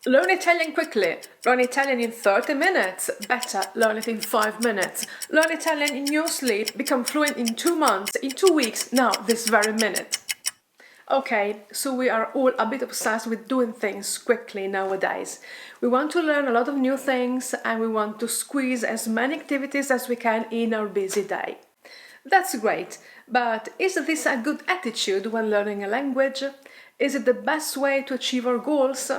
Learn Italian quickly. Learn Italian in 30 minutes. Better, learn it in 5 minutes. Learn Italian in your sleep. Become fluent in 2 months, in 2 weeks, now, this very minute. Okay, so we are all a bit obsessed with doing things quickly nowadays. We want to learn a lot of new things and we want to squeeze as many activities as we can in our busy day. That's great, but is this a good attitude when learning a language? Is it the best way to achieve our goals?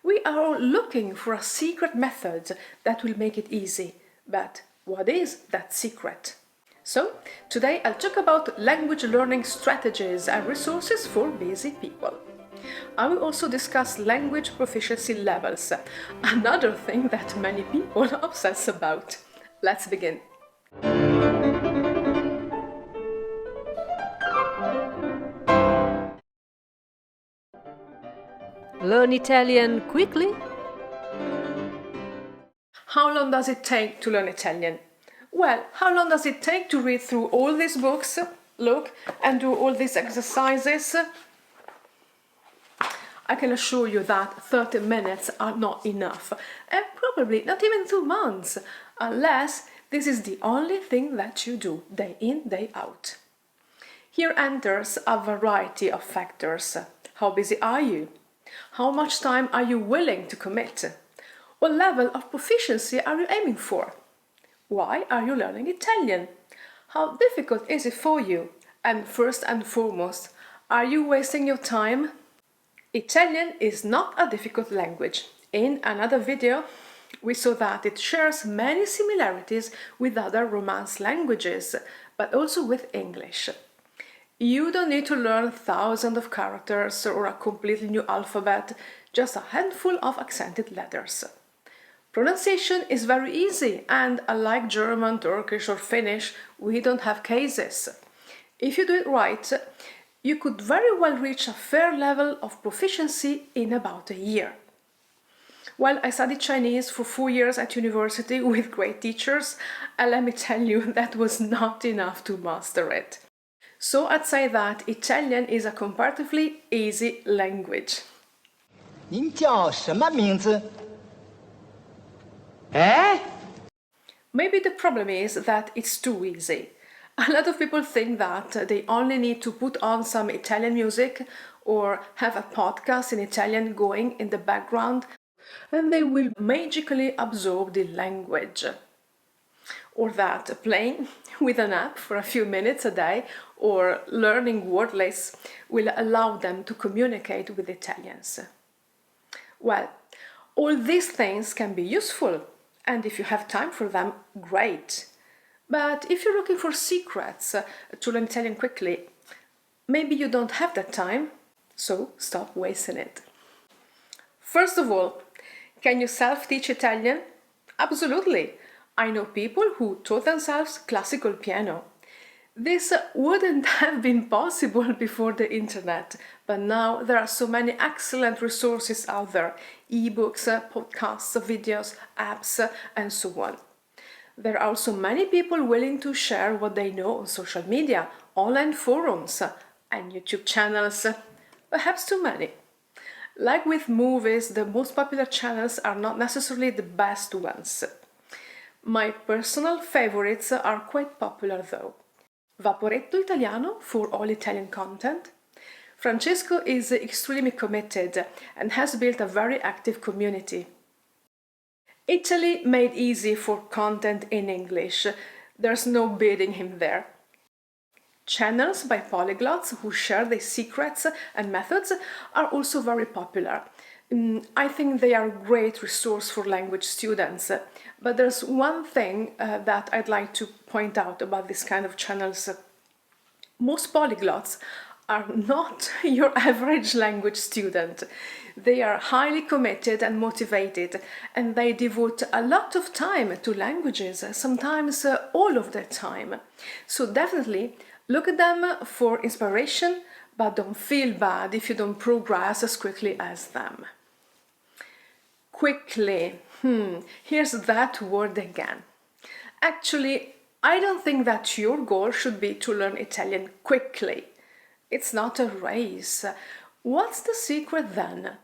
We are all looking for a secret method that will make it easy, but what is that secret? So, today I'll talk about language learning strategies and resources for busy people. I will also discuss language proficiency levels, another thing that many people obsess about. Let's begin. Learn Italian quickly? How long does it take to learn Italian? Well, how long does it take to read through all these books, look, and do all these exercises? I can assure you that 30 minutes are not enough, and probably not even 2 months, unless this is the only thing that you do day in, day out. Here enters a variety of factors. How busy are you? How much time are you willing to commit? What level of proficiency are you aiming for? Why are you learning Italian? How difficult is it for you? And first and foremost, are you wasting your time? Italian is not a difficult language. In another video, we saw that it shares many similarities with other Romance languages, but also with English. You don't need to learn thousands of characters or a completely new alphabet, just a handful of accented letters. Pronunciation is very easy, and unlike German, Turkish or Finnish, we don't have cases. If you do it right, you could very well reach a fair level of proficiency in about a year. Well, I studied Chinese for 4 years at university with great teachers, and let me tell you, that was not enough to master it. So I'd say that Italian is a comparatively easy language. 您叫什么名字？ Maybe the problem is that it's too easy. A lot of people think that they only need to put on some Italian music or have a podcast in Italian going in the background and they will magically absorb the language. Or that playing with an app for a few minutes a day or learning word lists will allow them to communicate with Italians. Well, all these things can be useful, and if you have time for them, great. But if you're looking for secrets to learn Italian quickly, maybe you don't have that time, so stop wasting it. First of all, can you self-teach Italian? Absolutely. I know people who taught themselves classical piano. This wouldn't have been possible before the internet, but now there are so many excellent resources out there, ebooks, podcasts, videos, apps, and so on. There are also many people willing to share what they know on social media, online forums, and YouTube channels, perhaps too many. Like with movies, the most popular channels are not necessarily the best ones. My personal favorites are quite popular though. Vaporetto Italiano for all Italian content. Francesco is extremely committed and has built a very active community. Italy Made Easy for content in English. There's no beating him there. Channels by polyglots who share their secrets and methods are also very popular. I think they are a great resource for language students, but there's one thing that I'd like to point out about this kind of channels. Most polyglots are not your average language student. They are highly committed and motivated, and they devote a lot of time to languages, sometimes all of their time. So definitely look at them for inspiration, but don't feel bad if you don't progress as quickly as them. Quickly, here's that word again. Actually, I don't think that your goal should be to learn Italian quickly. It's not a race. What's the secret then?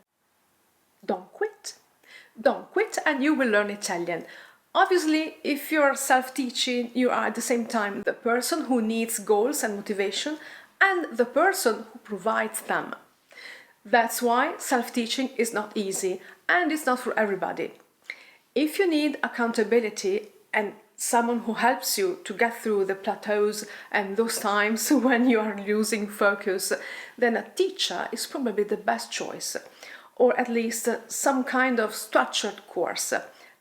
Don't quit. Don't quit and you will learn Italian. Obviously, if you're self-teaching, you are at the same time the person who needs goals and motivation and the person who provides them. That's why self-teaching is not easy and it's not for everybody. If you need accountability and someone who helps you to get through the plateaus and those times when you are losing focus, then a teacher is probably the best choice. Or at least some kind of structured course,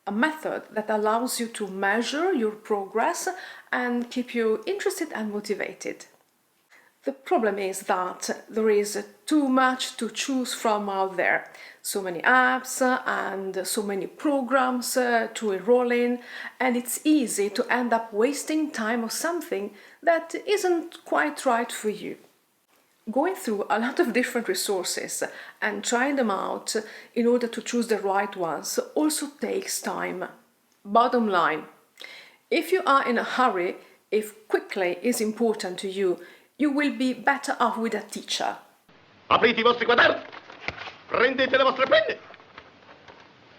a method that allows you to measure your progress and keep you interested and motivated. The problem is that there is too much to choose from out there. So many apps and so many programs to enroll in, and it's easy to end up wasting time on something that isn't quite right for you. Going through a lot of different resources and trying them out in order to choose the right ones also takes time. Bottom line, if you are in a hurry, if quickly is important to you, you will be better off with a teacher. Aprite i vostri quaderni, prendete le vostre penne.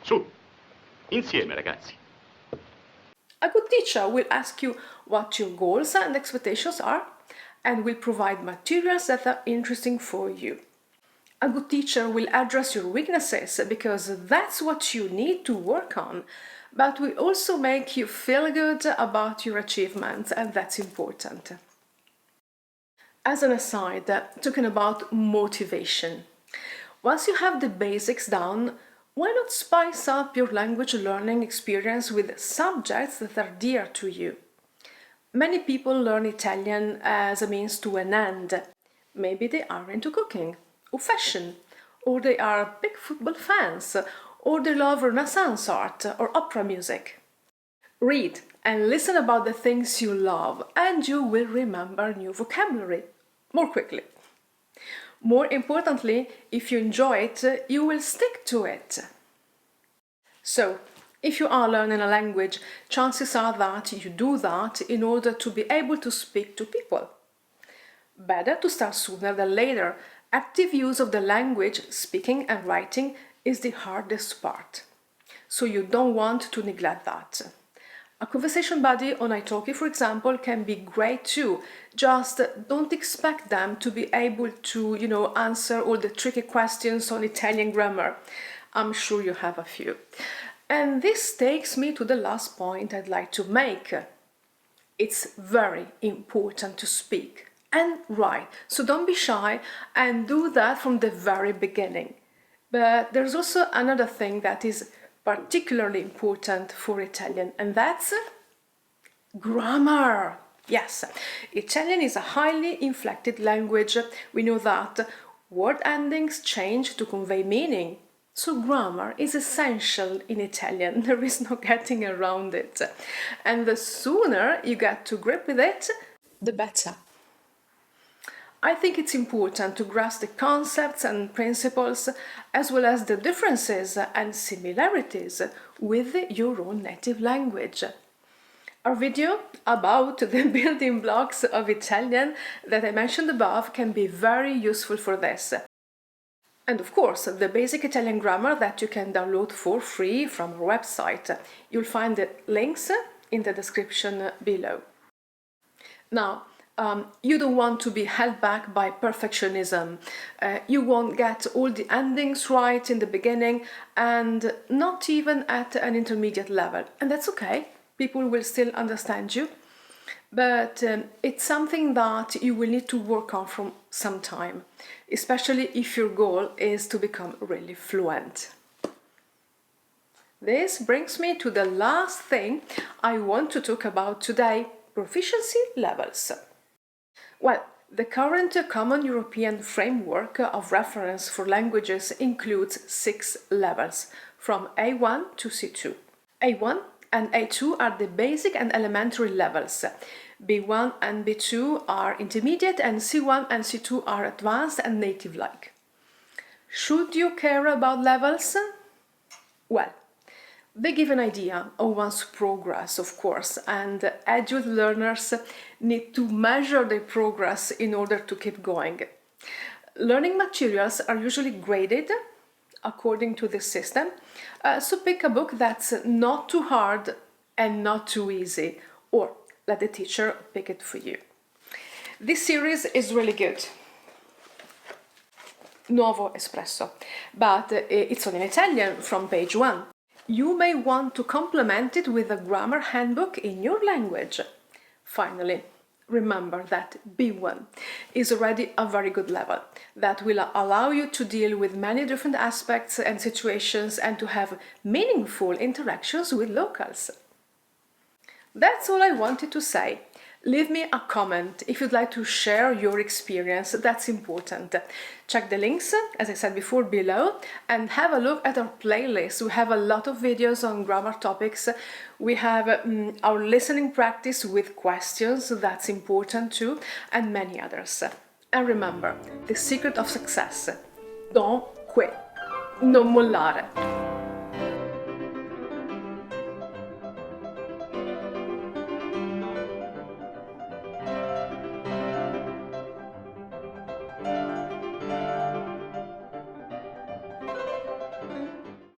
Su, insieme ragazzi. A good teacher will ask you what your goals and expectations are and will provide materials that are interesting for you. A good teacher will address your weaknesses because that's what you need to work on, but will also make you feel good about your achievements, and that's important. As an aside, talking about motivation. Once you have the basics down, why not spice up your language learning experience with subjects that are dear to you? Many people learn Italian as a means to an end. Maybe they are into cooking or fashion, or they are big football fans, or they love Renaissance art or opera music. Read and listen about the things you love, and you will remember new vocabulary more quickly. More importantly, if you enjoy it, you will stick to it. So, if you are learning a language, chances are that you do that in order to be able to speak to people. Better to start sooner than later. Active use of the language, speaking and writing, is the hardest part. So you don't want to neglect that. A conversation buddy on italki, for example, can be great too. Just don't expect them to be able to, answer all the tricky questions on Italian grammar. I'm sure you have a few. And this takes me to the last point I'd like to make. It's very important to speak and write, so don't be shy and do that from the very beginning. But there's also another thing that is particularly important for Italian, and that's grammar. Yes, Italian is a highly inflected language. We know that word endings change to convey meaning. So grammar is essential in Italian. There is no getting around it. And the sooner you get to grip with it, the better. I think it's important to grasp the concepts and principles as well as the differences and similarities with your own native language. Our video about the building blocks of Italian that I mentioned above can be very useful for this. And of course, the basic Italian grammar that you can download for free from our website. You'll find the links in the description below. Now, you don't want to be held back by perfectionism. You won't get all the endings right in the beginning and not even at an intermediate level. And that's okay. People will still understand you. But it's something that you will need to work on for some time, especially if your goal is to become really fluent. This brings me to the last thing I want to talk about today, proficiency levels. Well, the current Common European Framework of Reference for Languages includes 6 levels, from A1 to C2. A1 and A2 are the basic and elementary levels. B1 and B2 are intermediate, and C1 and C2 are advanced and native-like. Should you care about levels? Well, they give an idea of one's progress, of course, and adult learners need to measure their progress in order to keep going. Learning materials are usually graded according to this system. So pick a book that's not too hard and not too easy, or let the teacher pick it for you. This series is really good. Nuovo Espresso, but it's on in Italian from page 1. You may want to complement it with a grammar handbook in your language. Finally, remember that B1 is already a very good level that will allow you to deal with many different aspects and situations and to have meaningful interactions with locals. That's all I wanted to say. Leave me a comment if you'd like to share your experience, that's important. Check the links, as I said before, below, and have a look at our playlist. We have a lot of videos on grammar topics. We have our listening practice with questions, that's important too, and many others. And remember, the secret of success: don't quit, non mollare.